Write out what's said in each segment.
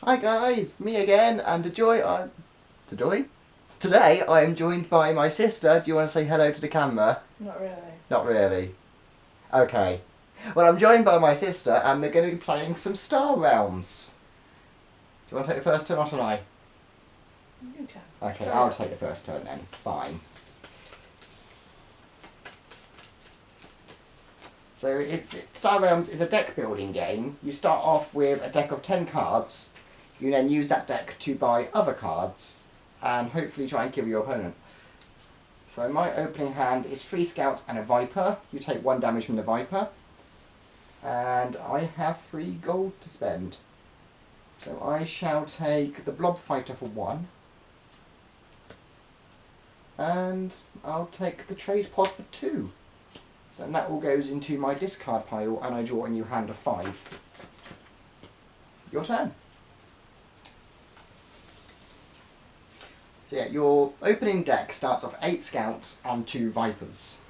Hi guys, me again, and Today I am joined by my sister. Do you want to say hello to the camera? Not really. Not really. Okay. Well, I'm joined by my sister, and we're going to be playing some Star Realms. Do you want to take the first turn, or shall I? You can. Okay, Carry I'll on. take the first turn then. Fine. So Star Realms is a deck building game. You start off with a deck of 10 cards. You then use that deck to buy other cards and hopefully try and kill your opponent. So my opening hand is 3 scouts and a viper. You take 1 damage from the viper. And I have 3 gold to spend. So I shall take the blob fighter for 1. And I'll take the trade pod for 2. So that all goes into my discard pile, and I draw a new hand of 5. Your turn. So yeah, your opening deck starts off 8 scouts and 2 vipers.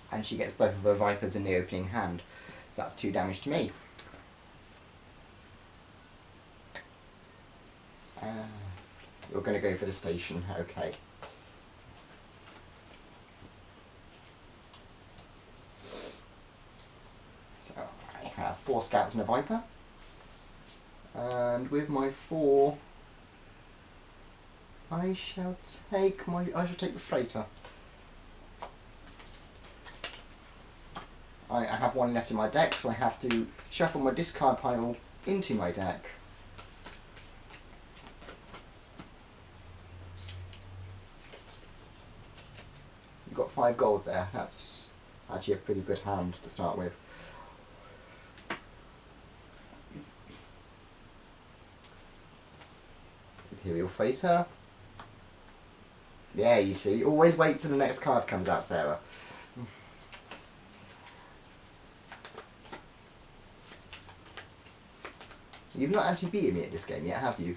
And she gets both of her vipers in the opening hand. So that's 2 damage to me. You're going to go for the station, okay. So I have 4 scouts and a viper. And with my 4, I shall take the freighter. I have 1 left in my deck, so I have to shuffle my discard pile into my deck. You've got 5 gold there. That's actually a pretty good hand to start with. Imperial Freighter. Yeah, you see. Always wait till the next card comes out, Sarah. You've not actually beaten me at this game yet, have you?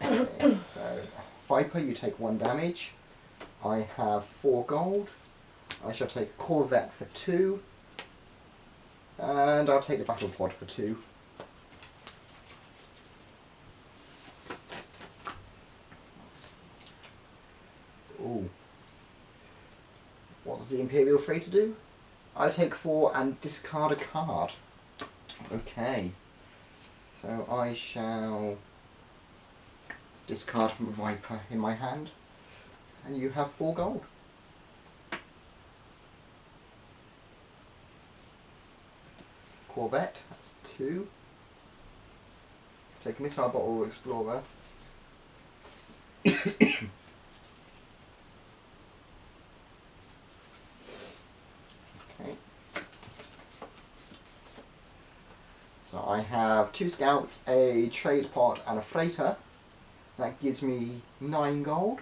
Okay, so, Viper, you take 1 damage. I have 4 gold. I shall take Corvette for 2. And I'll take the battle pod for 2. Ooh. What does the Imperial Freighter do? I take 4 and discard a card. Okay. So I shall discard my Viper in my hand. And you have 4 gold. Corvette, that's 2. Take a missile bottle explorer. Okay. So I have 2 scouts, a trade pod and a freighter. That gives me 9 gold.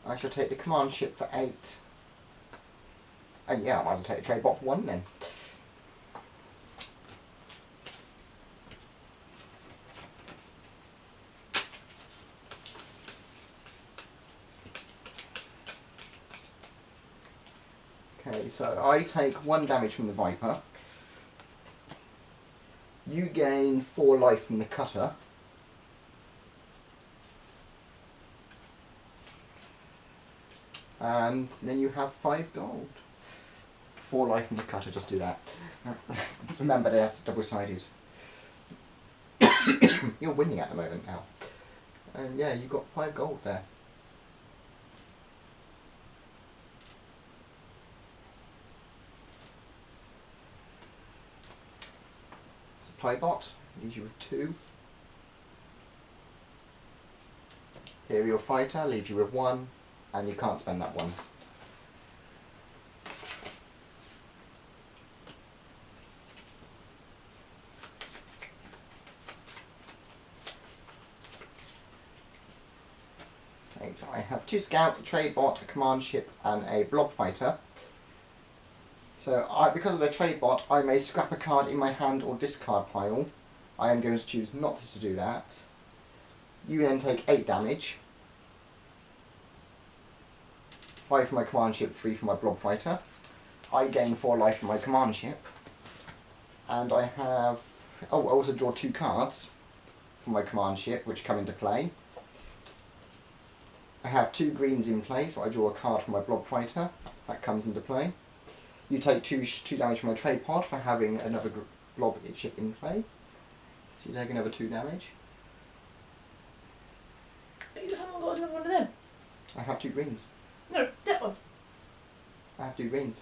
I shall take the command ship for 8. And yeah, I might as well take the trade bot for 1 then. Okay, so I take 1 damage from the Viper. You gain 4 life from the cutter. And then you have 5 gold. 4 life from the cutter, just do that. Remember, they're double-sided. You're winning at the moment now. And yeah, you got 5 gold there. Supply bot leaves you with 2. Imperial Fighter leaves you with 1, and you can't spend that 1. Okay, so I have 2 scouts, a trade bot, a command ship, and a blob fighter. So because of the trade bot, I may scrap a card in my hand or discard pile. I am going to choose not to do that. You then take 8 damage. 5 for my command ship, 3 for my blob fighter. I gain 4 life from my command ship. And I have... Oh, I also draw 2 cards from my command ship, which come into play. I have 2 greens in play, so I draw a card from my blob fighter. That comes into play. You take 2 damage from my trade pod for having another blob ship in play. So you take another 2 damage. But you haven't got another one of them. I have 2 greens. No, that one. I have 2 greens.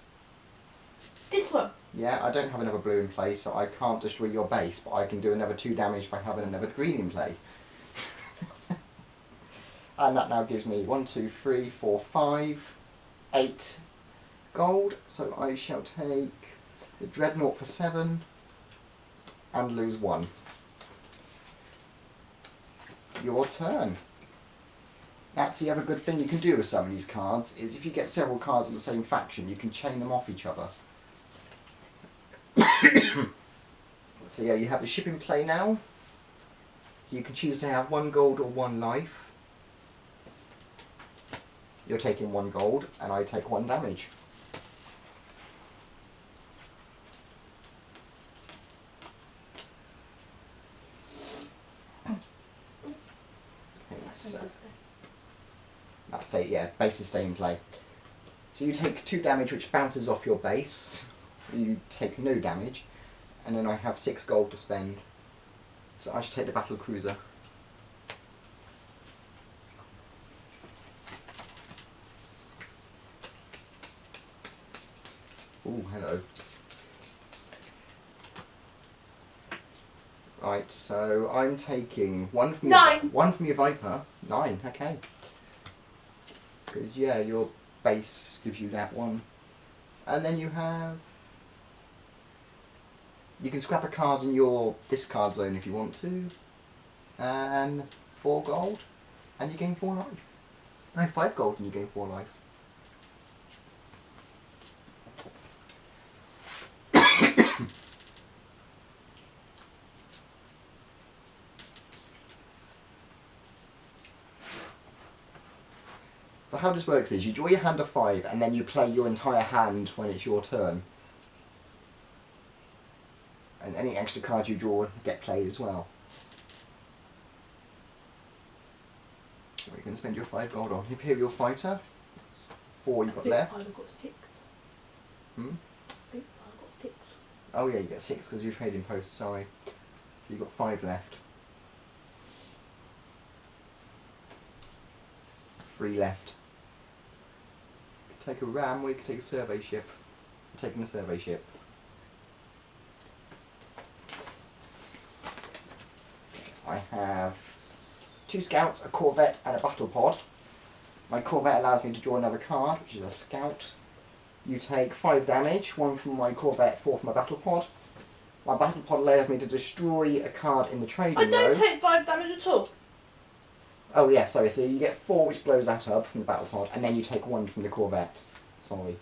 This one. Yeah, I don't have another blue in play, so I can't destroy your base, but I can do another 2 damage by having another green in play. And that now gives me 1, 2, 3, 4, 5, 8 gold. So I shall take the Dreadnought for 7 and lose 1. Your turn. That's the other good thing you can do with some of these cards, is if you get several cards of the same faction, you can chain them off each other. So yeah, you have the ship in play now. So you can choose to have 1 gold or 1 life. You're taking 1 gold, and I take 1 damage. Okay, so that stay, yeah, bases stay in play. So you take 2 damage, which bounces off your base. So you take no damage, and then I have 6 gold to spend. So I should take the battle cruiser. Ooh, hello. Right, so I'm taking 1 from 9. Your, 1 from your Viper. 9, okay. Because yeah, your base gives you that 1. And then you have... You can scrap a card in your discard zone if you want to. And 4 gold. And you gain 4 life. No, 5 gold and you gain 4 life. So how this works is you draw your hand of 5 and then you play your entire hand when it's your turn. And any extra cards you draw get played as well. What are you going to spend your 5 gold on? Imperial Fighter. That's 4 you've got left. I've got 6. Hmm? I think I've got 6. Oh yeah, you get 6 because you're trading post, sorry. So you've got 5 left. 3 left. You could take a ram or you could take a survey ship. I'm taking a survey ship. I have 2 scouts, a corvette and a battle pod. My corvette allows me to draw another card, which is a scout. You take 5 damage, 1 from my corvette, 4 from my battle pod. My battle pod allows me to destroy a card in the trading I don't row. take 5 damage at all. Oh yeah, sorry, so you get 4 which blows that up from the battle pod, and then you take 1 from the corvette. Sorry.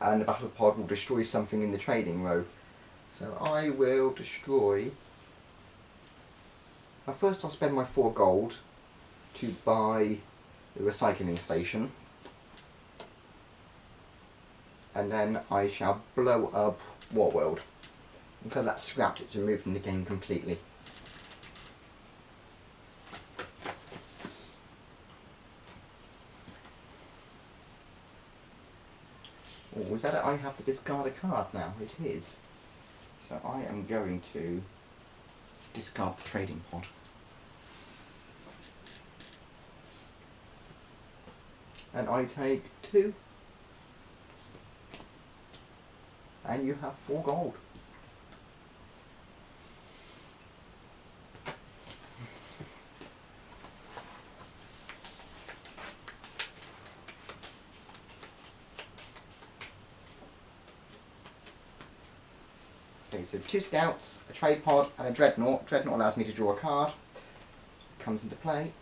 And the battle pod will destroy something in the trading row. So I will destroy... Now first I'll spend my 4 gold to buy the recycling station. And then I shall blow up Warworld. Because that's scrapped, it's removed from the game completely. Oh, is that it? I have to discard a card now? It is. So I am going to discard the trading pod. And I take 2. And you have 4 gold. Okay, so 2 scouts, a trade pod and a dreadnought. Dreadnought allows me to draw a card. Comes into play.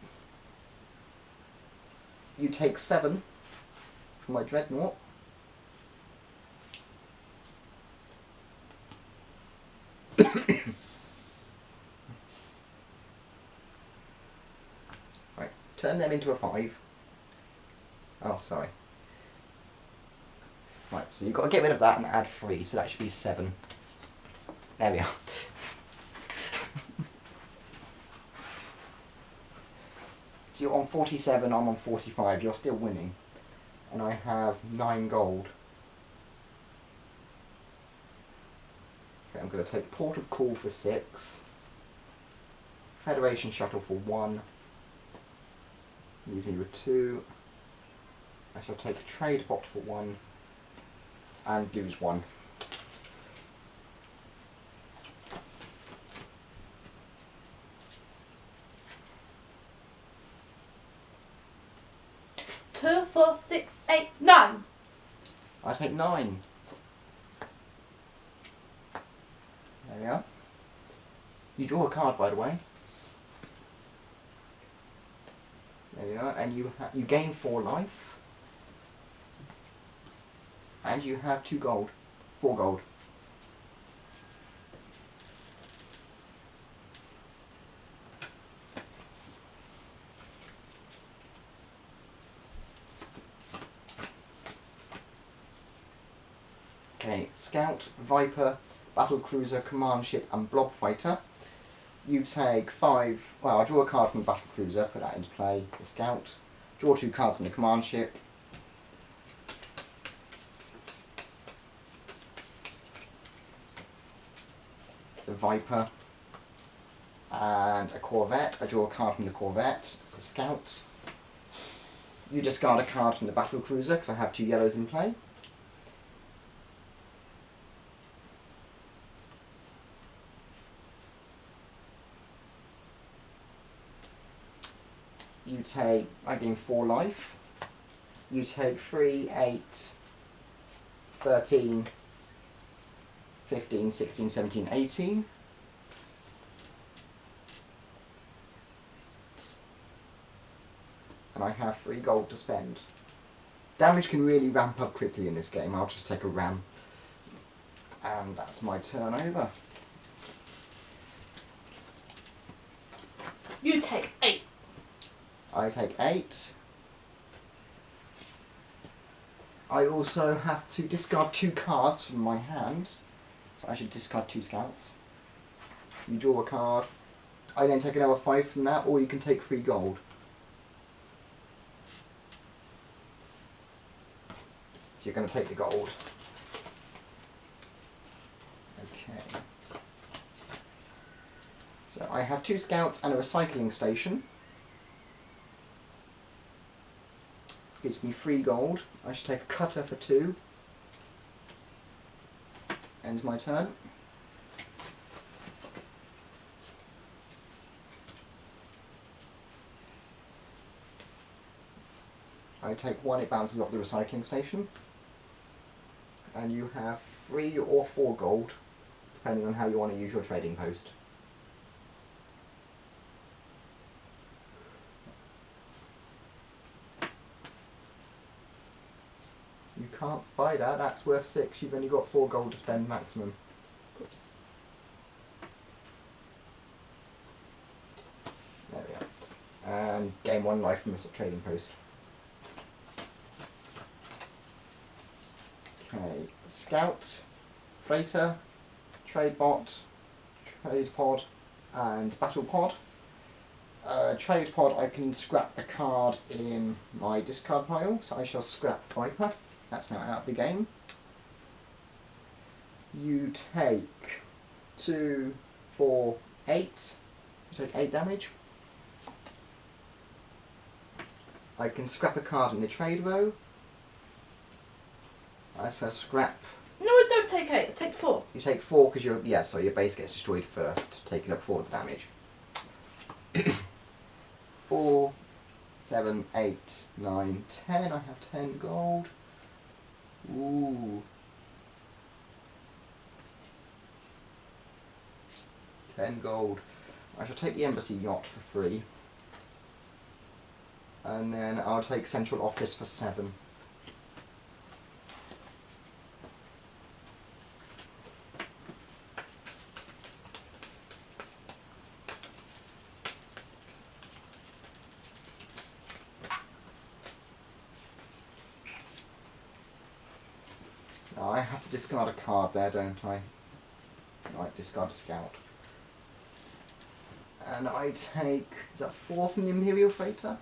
You take 7 from my dreadnought. Right, turn them into a 5. Oh, sorry. Right, so you've got to get rid of that and add 3, so that should be 7. There we are. So you're on 47, I'm on 45, you're still winning. And I have 9 gold. Okay, I'm going to take Port of Call for 6. Federation Shuttle for 1. Leave me with 2. I shall take a Trade Bot for 1. And lose 1. Two, 4, 6, 8, 9. I take 9. There we are. You draw a card, by the way. There you are, and you gain 4 life. And you have 2 gold. 4 gold. Okay, Scout, Viper, Battlecruiser, Command Ship and Blob Fighter. You take 5, well, I'll draw a card from the Battlecruiser, put that into play, the Scout. Draw 2 cards in the Command Ship. It's a Viper. And a Corvette. I draw a card from the Corvette, it's a Scout. You discard a card from the Battlecruiser, because I have 2 yellows in play. You take, I gain 4 life. You take 3, 8, 13, 15, 16, 17, 18. And I have 3 gold to spend. Damage can really ramp up quickly in this game. I'll just take a ram. And that's my turn over. You take 8. I take 8. I also have to discard 2 cards from my hand. So I should discard 2 scouts. You draw a card. I then take another 5 from that, or you can take 3 gold. So you're going to take the gold. Okay. So I have 2 scouts and a recycling station. Gives me 3 gold. I should take a cutter for 2. Ends my turn. I take 1, it bounces off the recycling station. And you have 3 or 4 gold, depending on how you want to use your trading post. You can't buy that, that's worth 6. You've only got 4 gold to spend maximum. Oops. There we are. And gain 1 life from the trading post. Okay, Scout, Freighter, Trade Bot, Trade Pod, and Battle Pod. Trade Pod, I can scrap a card in my discard pile, so I shall scrap Viper. That's now out of the game. You take 2, 4, 8. You take 8 damage. I can scrap a card in the trade row. I shall scrap. No, I don't take 8. I take 4. You take 4 because so your base gets destroyed first, taking up 4 of the damage. 4, 7, 8, 9, 10. I have 10 gold. Ooh. 10 gold. I shall take the Embassy Yacht for 3. And then I'll take Central Office for 7. have to discard a card there, don't I? Right, discard a scout. And I take, is that 4 from the Imperial Freighter?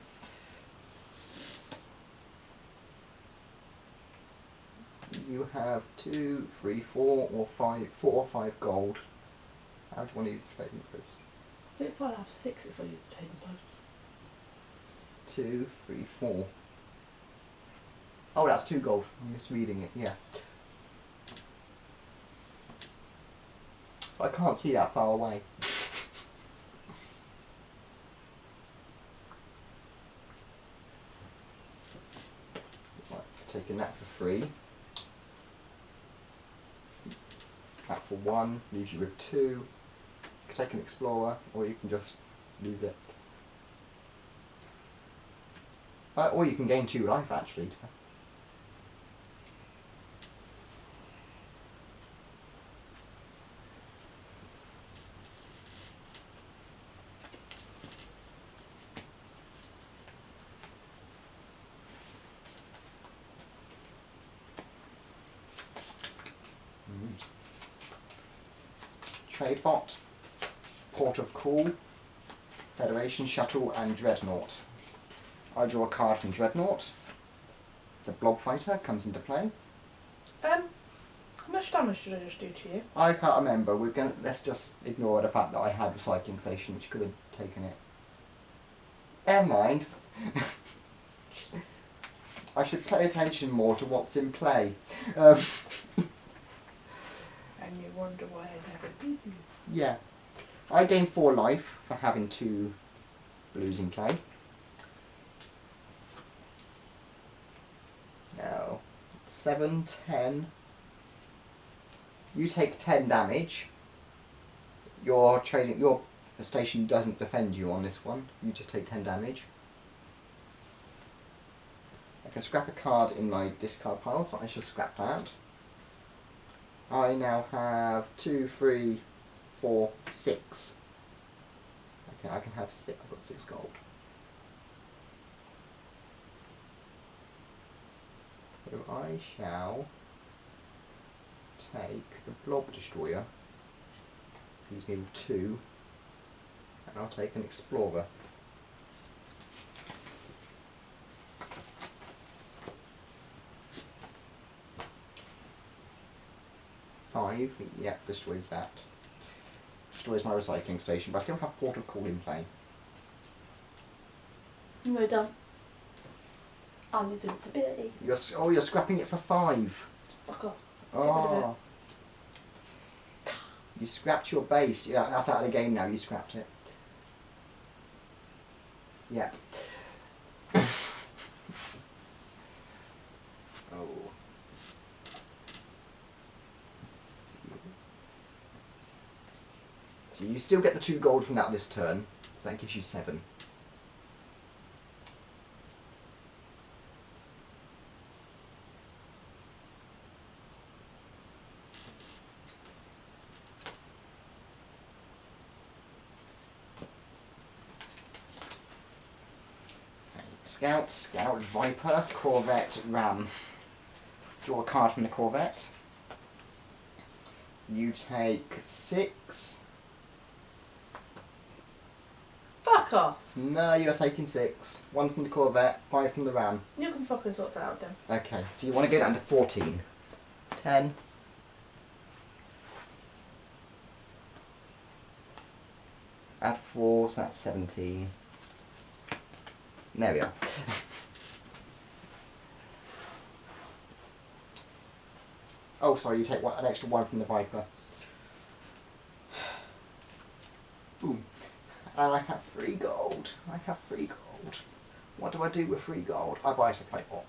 You have 2, 3, 4 or 5, 4 or 5 gold. How do you want to use the trading post? I think if I have 6 if I use the trading post. 2, 3, 4. Oh, that's 2 gold. I'm misreading it, yeah. So I can't see that far away. Right, taking that for free. That for 1 leaves you with 2. You can take an explorer, or you can just lose it. Or you can gain 2 life actually. Trade bot, Port of Call, Federation Shuttle and Dreadnought. I draw a card from Dreadnought. It's a blob fighter, comes into play. How much damage did I just do to you? I can't remember. Let's just ignore the fact that I had recycling station, which could have taken it. Never mind. I should pay attention more to what's in play. And you wonder why I never beat you. Yeah. I gain 4 life for having 2 blues in play. Now, 7, 10. You take 10 damage. Your station doesn't defend you on this one. You just take 10 damage. I can scrap a card in my discard pile, so I shall scrap that. I now have 2, 3, 4, 6. Okay, I can have 6. I've got 6 gold. So I shall take the blob destroyer. Use me 2, and I'll take an explorer. Five, yep, destroys that. Destroys my recycling station, but I still have Port of Call in play. No, done. I'll use invincibility. You're scrapping it for 5. Fuck off. Oh. You scrapped your base. Yeah, that's out of the game now. You scrapped it. Yeah. Oh. So you still get the 2 gold from that this turn. So that gives you 7. Scout, Scout, Viper, Corvette, Ram. Draw a card from the Corvette. You take 6. Fuck off. No, you're taking 6. 1 from the Corvette, 5 from the Ram. You can fucking sort that out then. Okay, so you want to get down to 14. 10. Add 4, so that's 17. There we are. Oh, sorry, you take an extra 1 from the Viper. Boom. And I have 3 gold. I have 3 gold. What do I do with 3 gold? I buy a supply pot.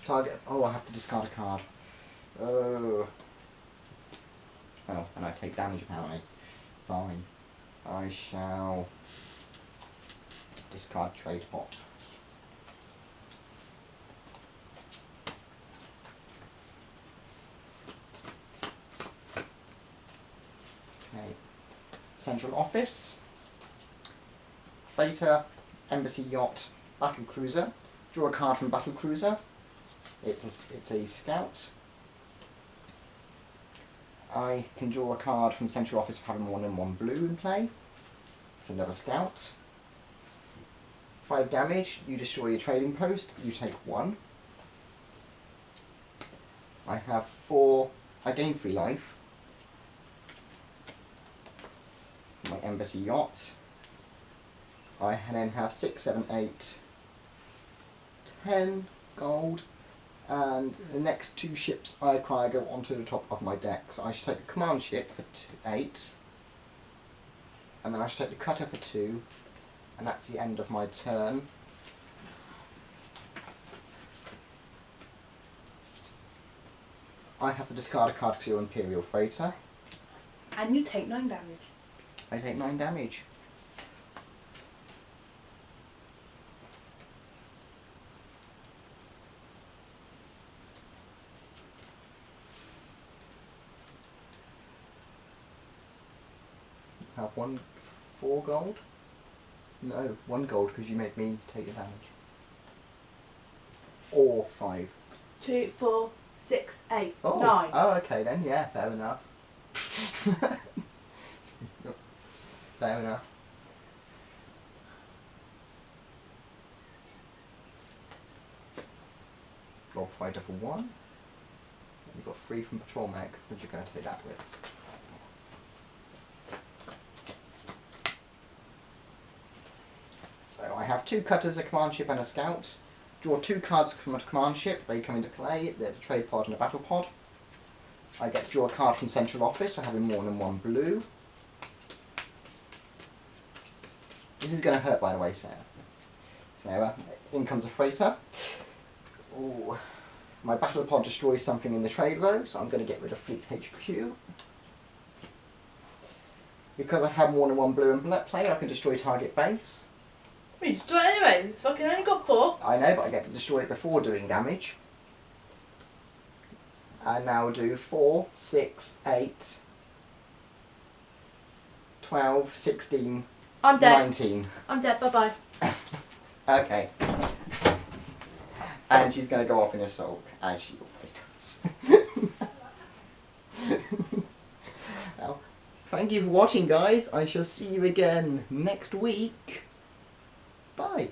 Target. Oh, I have to discard a card. Oh. Oh, and I take damage apparently. Fine. I shall discard trade pot. Okay. Central office. Freighter, Embassy Yacht Battle Cruiser. Draw a card from Battle Cruiser. It's a scout. I can draw a card from Central Office for having 1 and 1 blue in play. It's another scout. 5 damage, you destroy your trading post, you take 1. I have 4, I gain 3 life. My Embassy Yacht. I then have 6, 7, 8, 10 gold, and the next 2 ships I acquire go onto the top of my deck. So I should take a command ship for 8, and then I should take the cutter for 2, and that's the end of my turn. I have to discard a card to your Imperial Freighter. And you take 9 damage. I take 9 damage. Have 4 gold? No, 1 gold because you made me take the damage. Or 5. 2, 4, 6, 8, Oh, 9. oh, okay then, yeah, fair enough. Fair enough. Blob fighter for 1. You've got 3 from Patrol Mech, which you're going to take that with. So I have 2 cutters, a command ship and a scout. Draw 2 cards from a command ship, they come into play. There's a trade pod and a battle pod. I get to draw a card from Central Office for having more than 1 blue. This is going to hurt, by the way, Sarah. So, in comes a freighter. Ooh. My battle pod destroys something in the trade row, so I'm going to get rid of Fleet HQ. Because I have more than 1 blue in play, I can destroy target base. You just do it anyway. It's fucking only got 4. I know, but I get to destroy it before doing damage. And now we'll do 4, 6, 8, 12, 16, I'm dead. 19. I'm dead. Bye-bye. Okay. And she's going to go off in a sulk, as she always does. Well, thank you for watching, guys. I shall see you again next week. Bye.